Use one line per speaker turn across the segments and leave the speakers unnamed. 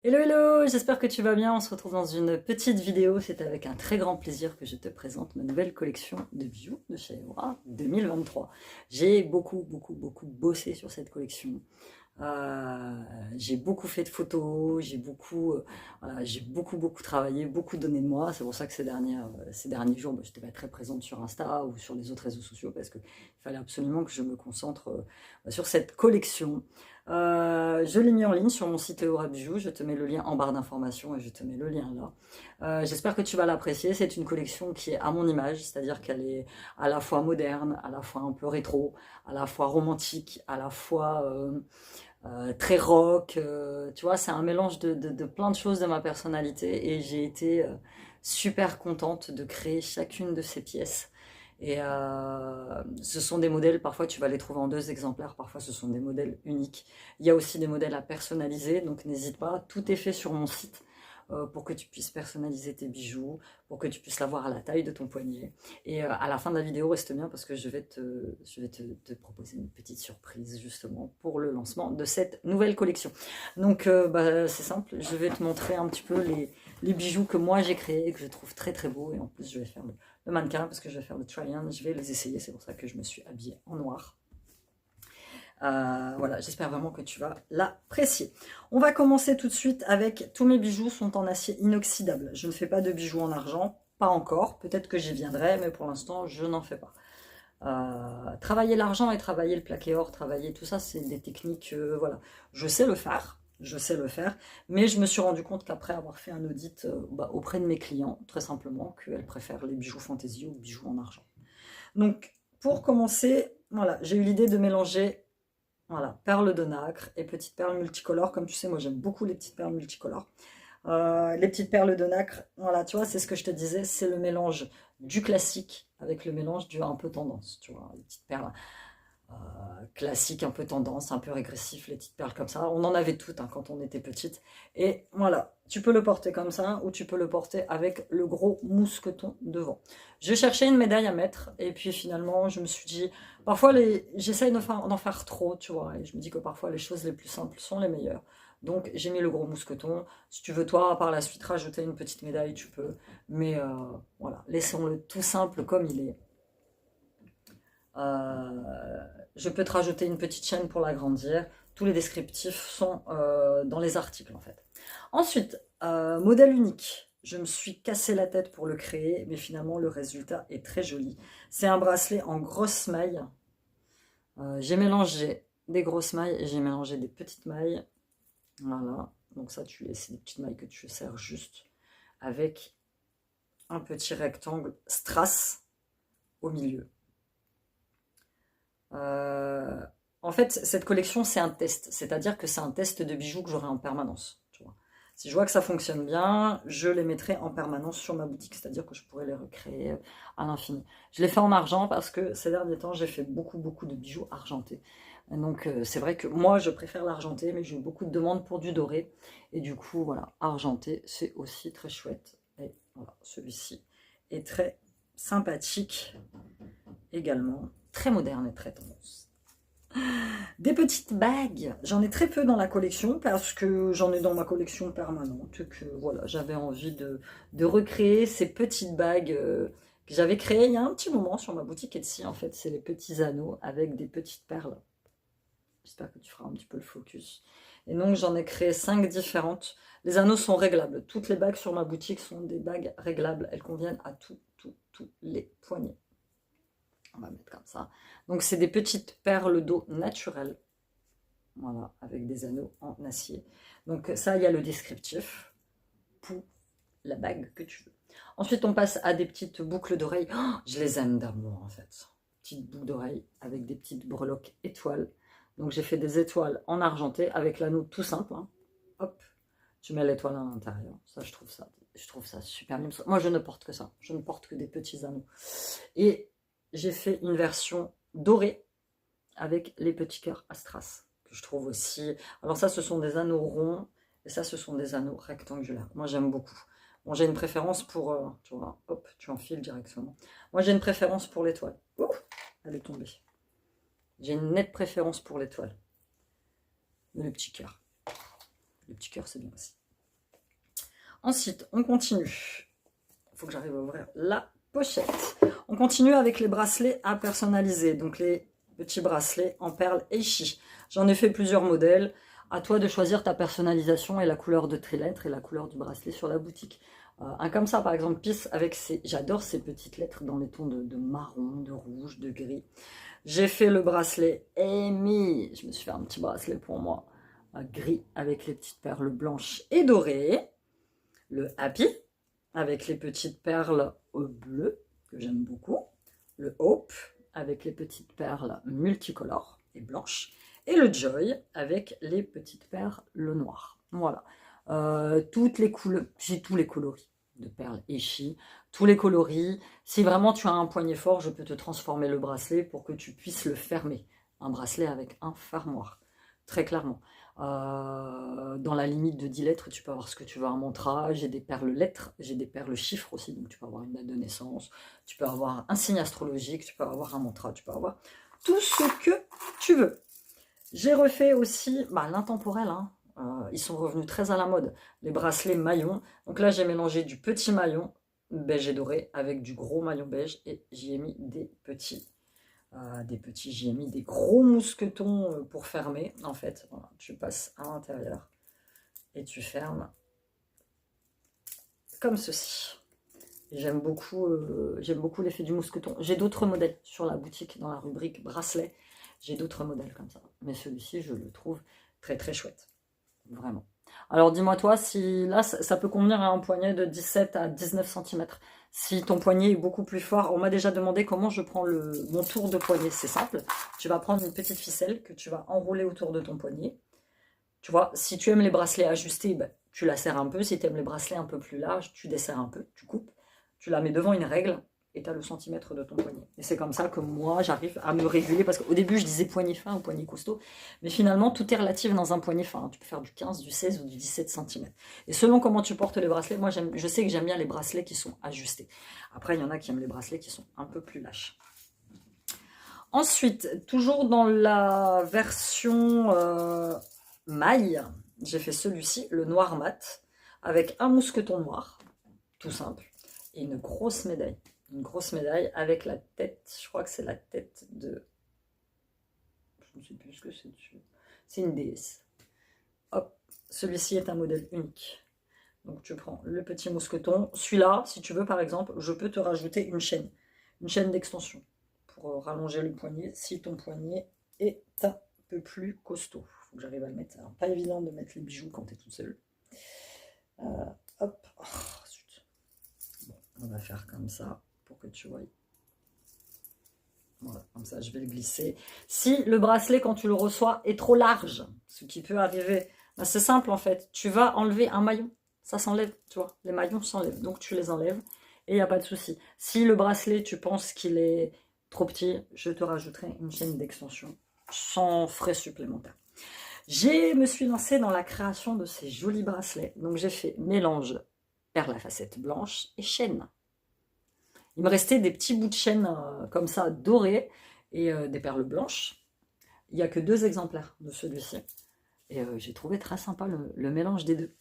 Hello hello, j'espère que tu vas bien, on se retrouve dans une petite vidéo, c'est avec un très grand plaisir que je te présente ma nouvelle collection de bijoux de chez Aura 2023. J'ai beaucoup bossé sur cette collection. J'ai beaucoup fait de photos, voilà, j'ai beaucoup travaillé, beaucoup donné de moi. C'est pour ça que ces derniers jours, je n'étais pas très présente sur Insta ou sur les autres réseaux sociaux parce qu'il fallait absolument que je me concentre sur cette collection. Je l'ai mis en ligne sur mon site Aura Bijoux, je te mets le lien en barre d'informations et je te mets le lien là. J'espère que tu vas l'apprécier, c'est une collection qui est à mon image, c'est-à-dire qu'elle est à la fois moderne, à la fois un peu rétro, à la fois romantique, à la fois très rock, tu vois, c'est un mélange de plein de choses de ma personnalité et j'ai été super contente de créer chacune de ces pièces. Et ce sont des modèles, parfois tu vas les trouver en 2 exemplaires, parfois ce sont des modèles uniques. Il y a aussi des modèles à personnaliser, donc n'hésite pas, tout est fait sur mon site pour que tu puisses personnaliser tes bijoux, pour que tu puisses l'avoir à la taille de ton poignet. Et à la fin de la vidéo, reste bien parce que je vais te proposer une petite surprise justement pour le lancement de cette nouvelle collection. Donc c'est simple, je vais te montrer un petit peu les bijoux que moi j'ai créés et que je trouve très beaux. Et en plus, je vais faire le mannequin parce que je vais faire le try-on, je vais les essayer, c'est pour ça que je me suis habillée en noir. Voilà, j'espère vraiment que tu vas l'apprécier. On va commencer tout de suite avec tous mes bijoux sont en acier inoxydable. Je ne fais pas de bijoux en argent, pas encore. Peut-être que j'y viendrai, mais pour l'instant, je n'en fais pas. Travailler l'argent et travailler le plaqué or, travailler tout ça, c'est des techniques, voilà. Je sais le faire, mais je me suis rendu compte qu'après avoir fait un audit auprès de mes clients, très simplement, qu'elles préfèrent les bijoux fantaisie aux bijoux en argent. Donc, pour commencer, voilà, j'ai eu l'idée de mélanger voilà, perles de nacre et petites perles multicolores. Comme tu sais, moi j'aime beaucoup les petites perles multicolores. Les petites perles de nacre, voilà, tu vois, c'est ce que je te disais, c'est le mélange du classique avec le mélange du un peu tendance, tu vois, les petites perles classiques, un peu tendance, un peu régressif, les petites perles comme ça. On en avait toutes hein, quand on était petite. Et voilà, tu peux le porter comme ça ou tu peux le porter avec le gros mousqueton devant. Je cherchais une médaille à mettre et puis finalement je me suis dit, parfois j'essaye d'en faire trop, tu vois, et je me dis que parfois les choses les plus simples sont les meilleures. Donc j'ai mis le gros mousqueton. Si tu veux toi par la suite rajouter une petite médaille, tu peux. Mais voilà, laissons-le tout simple comme il est. Je peux te rajouter une petite chaîne pour l'agrandir. Tous les descriptifs sont dans les articles en fait. Ensuite, modèle unique. Je me suis cassé la tête pour le créer, mais finalement le résultat est très joli. C'est un bracelet en grosses mailles. J'ai mélangé des grosses mailles et j'ai mélangé des petites mailles. Voilà, donc ça c'est des petites mailles que tu serres juste avec un petit rectangle strass au milieu. En fait, cette collection, c'est un test. C'est-à-dire que c'est un test de bijoux que j'aurai en permanence. Tu vois. Si je vois que ça fonctionne bien, je les mettrai en permanence sur ma boutique. C'est-à-dire que je pourrais les recréer à l'infini. Je l'ai fait en argent parce que ces derniers temps, j'ai fait beaucoup de bijoux argentés. Donc, c'est vrai que moi, je préfère l'argenté, mais j'ai eu beaucoup de demandes pour du doré. Et du coup, voilà, argenté, c'est aussi très chouette. Et voilà, celui-ci est très sympathique également. Très moderne et très tendance. Des petites bagues, j'en ai très peu dans la collection parce que j'en ai dans ma collection permanente, que voilà, j'avais envie de recréer ces petites bagues que j'avais créées il y a un petit moment sur ma boutique Etsy. En fait, c'est les petits anneaux avec des petites perles. J'espère que tu feras un petit peu le focus. Et donc j'en ai créé 5 différentes. Les anneaux sont réglables. Toutes les bagues sur ma boutique sont des bagues réglables. Elles conviennent à tous les poignets. On va mettre comme ça. Donc c'est des petites perles d'eau naturelles. Voilà, avec des anneaux en acier. Donc ça, il y a le descriptif pour la bague que tu veux. Ensuite, on passe à des petites boucles d'oreilles. Oh, je les aime d'amour en fait. Petites boucles d'oreilles avec des petites breloques étoiles. Donc j'ai fait des étoiles en argenté avec l'anneau tout simple. Hein. Hop, tu mets l'étoile à l'intérieur. Ça, je trouve ça super mignon. Moi, je ne porte que ça. Je ne porte que des petits anneaux. Et j'ai fait une version dorée avec les petits cœurs Astras, que je trouve aussi... Alors ça, ce sont des anneaux ronds, et ça, ce sont des anneaux rectangulaires. Moi, j'aime beaucoup. Bon, j'ai une préférence pour... tu vois, hop, tu enfiles directement. Moi, j'ai une préférence pour l'étoile. Ouh, elle est tombée. J'ai une nette préférence pour l'étoile. Mais le petit cœur. Le petit cœur, c'est bien aussi. Ensuite, on continue. Il faut que j'arrive à ouvrir la pochette. On continue avec les bracelets à personnaliser. Donc les petits bracelets en perles Eishi. J'en ai fait plusieurs modèles. À toi de choisir ta personnalisation et la couleur de tes lettres et la couleur du bracelet sur la boutique. Un comme ça, par exemple, Peace, avec ces... J'adore ces petites lettres dans les tons de marron, de rouge, de gris. J'ai fait le bracelet Amy. Je me suis fait un petit bracelet pour moi. Gris avec les petites perles blanches et dorées. Le Happy avec les petites perles bleues que j'aime beaucoup. Le Hope avec les petites perles multicolores et blanches. Et le Joy avec les petites perles noires. Voilà. Toutes les couleurs, j'ai tous les coloris de perles Eishi, tous les coloris. Si vraiment tu as un poignet fort, je peux te transformer le bracelet pour que tu puisses le fermer. Un bracelet avec un fermoir, très clairement. Dans la limite de 10 lettres, tu peux avoir ce que tu veux, un mantra, j'ai des perles lettres, j'ai des perles chiffres aussi, donc tu peux avoir une date de naissance, tu peux avoir un signe astrologique, tu peux avoir un mantra, tu peux avoir tout ce que tu veux. J'ai refait aussi l'intemporel, hein. Ils sont revenus très à la mode, les bracelets maillons. Donc là, j'ai mélangé du petit maillon beige et doré avec du gros maillon beige et j'y ai mis des petits, j'y ai mis des gros mousquetons pour fermer. En fait, voilà, tu passes à l'intérieur et tu fermes comme ceci. J'aime beaucoup l'effet du mousqueton. J'ai d'autres modèles sur la boutique dans la rubrique bracelet. J'ai d'autres modèles comme ça, mais celui-ci, je le trouve très très chouette. Vraiment. Alors dis-moi toi, si là, ça peut convenir à un poignet de 17 à 19 cm. Si ton poignet est beaucoup plus fort, on m'a déjà demandé comment je prends mon tour de poignet. C'est simple, tu vas prendre une petite ficelle que tu vas enrouler autour de ton poignet. Tu vois, si tu aimes les bracelets ajustés, tu la serres un peu. Si tu aimes les bracelets un peu plus larges, tu desserres un peu, tu coupes. Tu la mets devant une règle et tu as le centimètre de ton poignet. Et c'est comme ça que moi, j'arrive à me réguler, parce qu'au début, je disais poignet fin ou poignet costaud, mais finalement, tout est relatif dans un poignet fin. Tu peux faire du 15, du 16 ou du 17 cm. Et selon comment tu portes les bracelets, moi, je sais que j'aime bien les bracelets qui sont ajustés. Après, il y en a qui aiment les bracelets qui sont un peu plus lâches. Ensuite, toujours dans la version maille, j'ai fait celui-ci, le noir mat, avec un mousqueton noir, tout simple, et une grosse médaille. Une grosse médaille avec la tête, je crois que c'est la tête de... Je ne sais plus ce que c'est dessus. C'est une déesse. Hop, celui-ci est un modèle unique. Donc tu prends le petit mousqueton. Celui-là, si tu veux par exemple, je peux te rajouter une chaîne d'extension pour rallonger le poignet si ton poignet est un peu plus costaud. Il faut que j'arrive à le mettre. Alors, pas évident de mettre les bijoux quand tu es toute seule. Hop. Oh, zut. Bon, on va faire comme ça pour que tu vois. Voilà, comme ça, je vais le glisser. Si le bracelet, quand tu le reçois, est trop large, ce qui peut arriver, c'est simple en fait. Tu vas enlever un maillon. Ça s'enlève, tu vois. Les maillons s'enlèvent. Donc, tu les enlèves et il n'y a pas de souci. Si le bracelet, tu penses qu'il est trop petit, je te rajouterai une chaîne d'extension sans frais supplémentaires. Je me suis lancée dans la création de ces jolis bracelets. Donc, j'ai fait mélange perle à facettes blanches et chaîne. Il me restait des petits bouts de chaîne comme ça, dorés, et des perles blanches. Il n'y a que 2 exemplaires de celui-ci. Et j'ai trouvé très sympa le mélange des deux.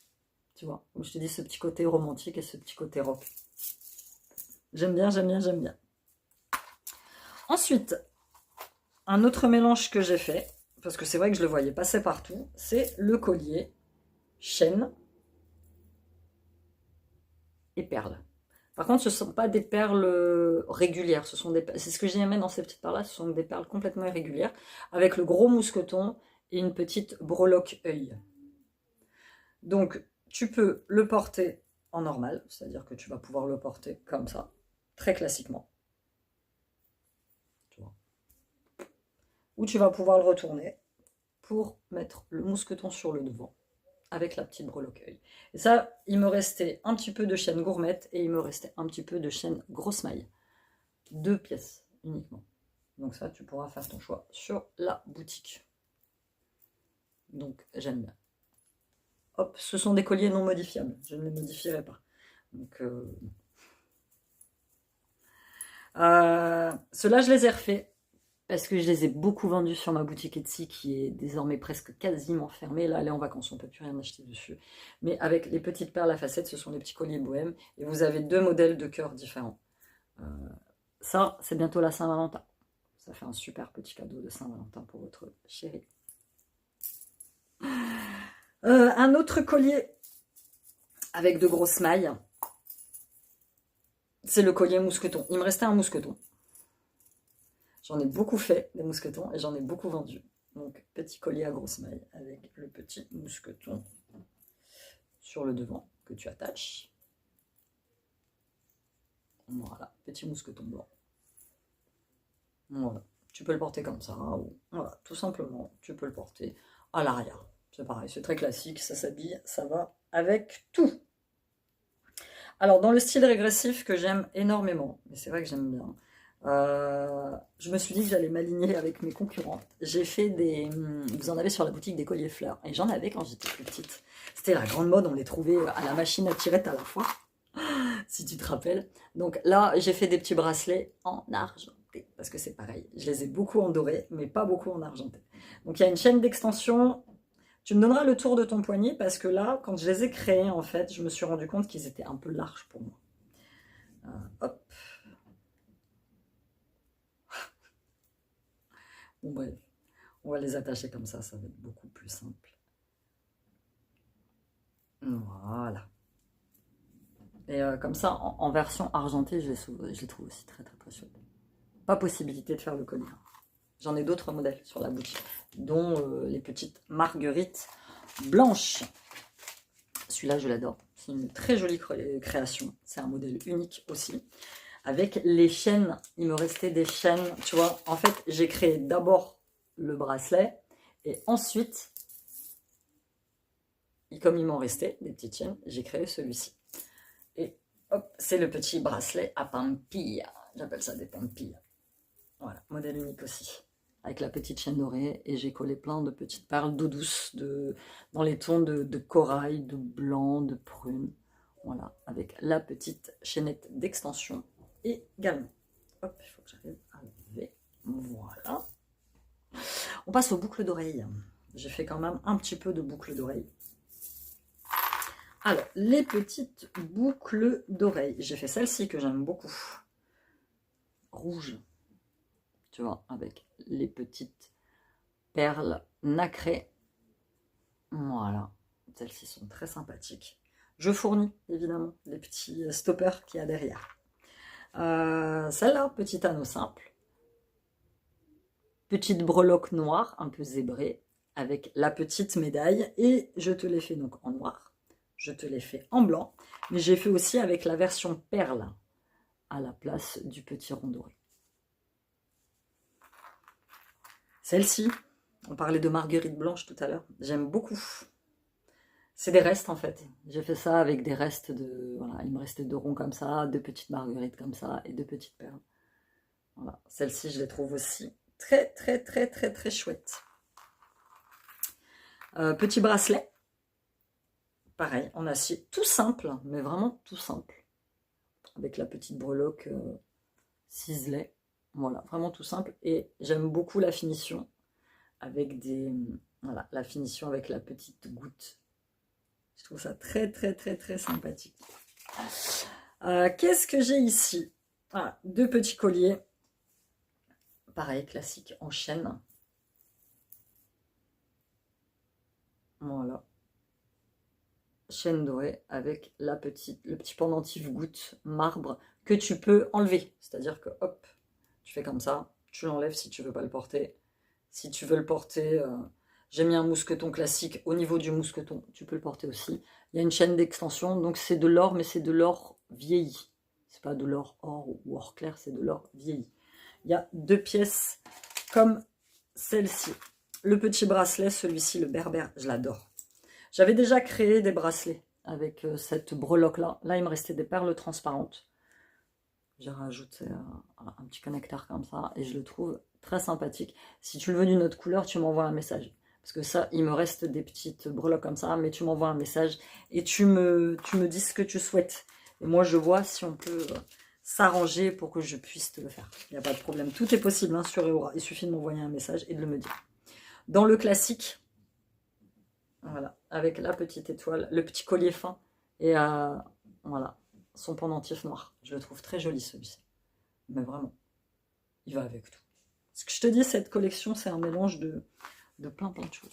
Tu vois, comme je te dis, ce petit côté romantique et ce petit côté rock. J'aime bien, j'aime bien, j'aime bien. Ensuite, un autre mélange que j'ai fait, parce que c'est vrai que je le voyais passer partout, c'est le collier, chaîne et perles. Par contre, ce ne sont pas des perles régulières. C'est ce que j'ai aimé dans ces petites perles-là. Ce sont des perles complètement irrégulières, avec le gros mousqueton et une petite breloque œil. Donc, tu peux le porter en normal, c'est-à-dire que tu vas pouvoir le porter comme ça, très classiquement. Tu vois. Ou tu vas pouvoir le retourner pour mettre le mousqueton sur le devant, avec la petite breloque œil. Et ça, il me restait un petit peu de chaîne gourmette et il me restait un petit peu de chaîne grosse maille. 2 pièces uniquement. Donc ça, tu pourras faire ton choix sur la boutique. Donc, j'aime bien. Hop, ce sont des colliers non modifiables. Je ne les modifierai pas. Donc, ceux-là, je les ai refaits. parce que je les ai beaucoup vendus sur ma boutique Etsy qui est désormais presque quasiment fermée. Là, elle est en vacances, on ne peut plus rien acheter dessus. Mais avec les petites perles à facettes, ce sont les petits colliers bohème. Et vous avez 2 modèles de cœurs différents. Ça, c'est bientôt la Saint-Valentin. Ça fait un super petit cadeau de Saint-Valentin pour votre chérie. Un autre collier avec de grosses mailles. C'est le collier mousqueton. Il me restait un mousqueton. J'en ai beaucoup fait, des mousquetons, et j'en ai beaucoup vendu. Donc, petit collier à grosses mailles avec le petit mousqueton sur le devant que tu attaches. Voilà, petit mousqueton blanc. Voilà, tu peux le porter comme ça, ou voilà, tout simplement, tu peux le porter à l'arrière. C'est pareil, c'est très classique, ça s'habille, ça va avec tout. Alors, dans le style régressif que j'aime énormément, mais c'est vrai que j'aime bien, je me suis dit que j'allais m'aligner avec mes concurrentes. J'ai fait des... Vous en avez sur la boutique des colliers fleurs. Et j'en avais quand j'étais plus petite. C'était la grande mode, on les trouvait à la machine à tirette à la fois. Si tu te rappelles. Donc là, j'ai fait des petits bracelets en argenté. Parce que c'est pareil. Je les ai beaucoup en doré, mais pas beaucoup en argenté. Donc il y a une chaîne d'extension. Tu me donneras le tour de ton poignet parce que là, quand je les ai créés, en fait, je me suis rendu compte qu'ils étaient un peu larges pour moi. Hop. Bon, bref, on va les attacher comme ça va être beaucoup plus simple. Voilà. Et comme ça, en version argentée, je les trouve aussi très très très chouettes. Pas possibilité de faire le collier. J'en ai d'autres modèles sur la boutique, dont les petites marguerites blanches. Celui-là, je l'adore. C'est une très jolie création. C'est un modèle unique aussi. Avec les chaînes, il me restait des chaînes, tu vois. En fait, j'ai créé d'abord le bracelet et ensuite, comme il m'en restait des petites chaînes, j'ai créé celui-ci. Et hop, c'est le petit bracelet à pampilla. J'appelle ça des pampillas. Voilà, modèle unique aussi. Avec la petite chaîne dorée et j'ai collé plein de petites perles d'eau douce dans les tons de corail, de blanc, de prune. Voilà, avec la petite chaînette d'extension également. Hop, il faut que j'arrive à lever. Voilà. On passe aux boucles d'oreilles. J'ai fait quand même un petit peu de boucles d'oreilles. Alors, les petites boucles d'oreilles. J'ai fait celle-ci que j'aime beaucoup. Rouge. Tu vois, avec les petites perles nacrées. Voilà. Celles-ci sont très sympathiques. Je fournis, évidemment, les petits stoppers qu'il y a derrière. Celle-là, petit anneau simple. Petite breloque noire, un peu zébrée, avec la petite médaille. Et je te l'ai fait donc en noir. Je te l'ai fait en blanc. Mais j'ai fait aussi avec la version perle à la place du petit rond doré. Celle-ci, on parlait de marguerite blanche tout à l'heure. J'aime beaucoup. C'est des restes en fait. J'ai fait ça avec des restes de... Voilà, il me restait 2 ronds comme ça, 2 petites marguerites comme ça et 2 petites perles. Voilà, celle-ci je les trouve aussi très très très très très chouettes. Petit bracelet. Pareil, en acier. Tout simple, mais vraiment tout simple. Avec la petite breloque ciselée. Voilà, vraiment tout simple. Et j'aime beaucoup la finition avec des... Voilà, la finition avec la petite goutte. Je trouve ça très, très, très, très sympathique. Qu'est-ce que j'ai ici? Voilà, 2 petits colliers. Pareil, classique, en chaîne. Voilà. Chaîne dorée avec le petit pendentif goutte marbre que tu peux enlever. C'est-à-dire que, hop, tu fais comme ça. Tu l'enlèves si tu veux pas le porter. Si tu veux le porter... J'ai mis un mousqueton classique au niveau du mousqueton, tu peux le porter aussi. Il y a une chaîne d'extension, donc c'est de l'or, mais c'est de l'or vieilli. C'est pas de l'or or ou or clair, c'est de l'or vieilli. Il y a 2 pièces comme celle-ci. Le petit bracelet, celui-ci, le berbère, je l'adore. J'avais déjà créé des bracelets avec cette breloque-là. Là, il me restait des perles transparentes. J'ai rajouté un petit connecteur comme ça et je le trouve très sympathique. Si tu le veux d'une autre couleur, tu m'envoies un message. Parce que ça, il me reste des petites breloques comme ça, mais tu m'envoies un message et tu me dis ce que tu souhaites. Et moi, je vois si on peut s'arranger pour que je puisse te le faire. Il n'y a pas de problème. Tout est possible hein, sur Eora. Il suffit de m'envoyer un message et de le me dire. Dans le classique, voilà, avec la petite étoile, le petit collier fin et voilà, son pendentif noir. Je le trouve très joli celui-ci. Mais vraiment, il va avec tout. Ce que je te dis, cette collection, c'est un mélange de plein de choses.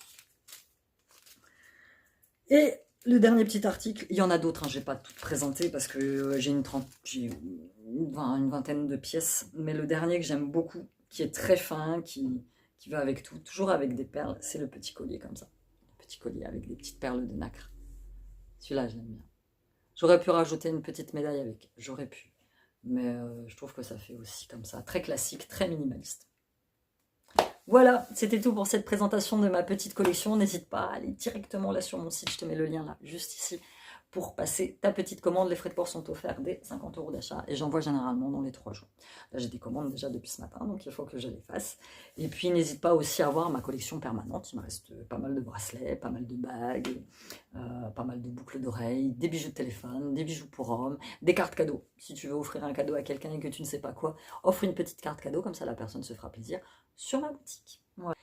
Et le dernier petit article, il y en a d'autres, hein, je n'ai pas tout présenté parce que j'ai une vingtaine de pièces, mais le dernier que j'aime beaucoup, qui est très fin, qui va avec tout, toujours avec des perles, c'est le petit collier comme ça. Le petit collier avec des petites perles de nacre. Celui-là, je l'aime bien. J'aurais pu rajouter une petite médaille avec, j'aurais pu. Mais je trouve que ça fait aussi comme ça, très classique, très minimaliste. Voilà, c'était tout pour cette présentation de ma petite collection. N'hésite pas à aller directement là sur mon site, je te mets le lien là, juste ici, pour passer ta petite commande. Les frais de port sont offerts dès 50 € d'achat et j'envoie généralement dans les 3 jours. Là, j'ai des commandes déjà depuis ce matin, donc il faut que je les fasse. Et puis, n'hésite pas aussi à voir ma collection permanente. Il me reste pas mal de bracelets, pas mal de bagues, pas mal de boucles d'oreilles, des bijoux de téléphone, des bijoux pour hommes, des cartes cadeaux. Si tu veux offrir un cadeau à quelqu'un et que tu ne sais pas quoi, offre une petite carte cadeau, comme ça la personne se fera plaisir sur ma boutique. Voilà.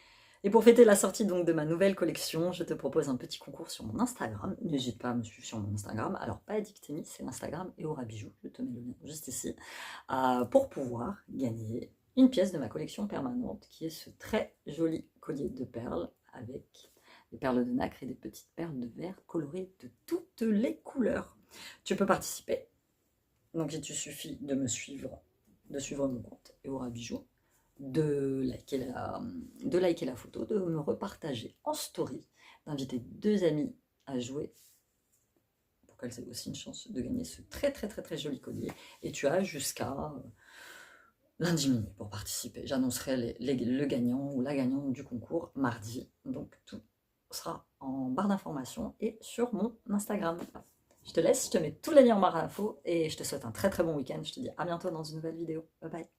Et pour fêter la sortie donc de ma nouvelle collection, je te propose un petit concours sur mon Instagram. N'hésite pas à me suivre sur mon Instagram. Alors, pas Addictemi, c'est l'Instagram Eora Bijoux. Je te mets le lien juste ici. Pour pouvoir gagner une pièce de ma collection permanente, qui est ce très joli collier de perles avec des perles de nacre et des petites perles de verre colorées de toutes les couleurs. Tu peux participer. Donc, il te suffit de me suivre, de suivre mon compte Eora Bijoux, de liker la photo, de me repartager en story, d'inviter 2 amis à jouer pour qu'elles aient aussi une chance de gagner ce très très très très joli collier. Et tu as jusqu'à lundi minuit pour participer. J'annoncerai le gagnant ou la gagnante du concours mardi. Donc tout sera en barre d'informations et sur mon Instagram. Je te laisse, je te mets tous les liens en barre d'infos et je te souhaite un très très bon week-end. Je te dis à bientôt dans une nouvelle vidéo. Bye bye.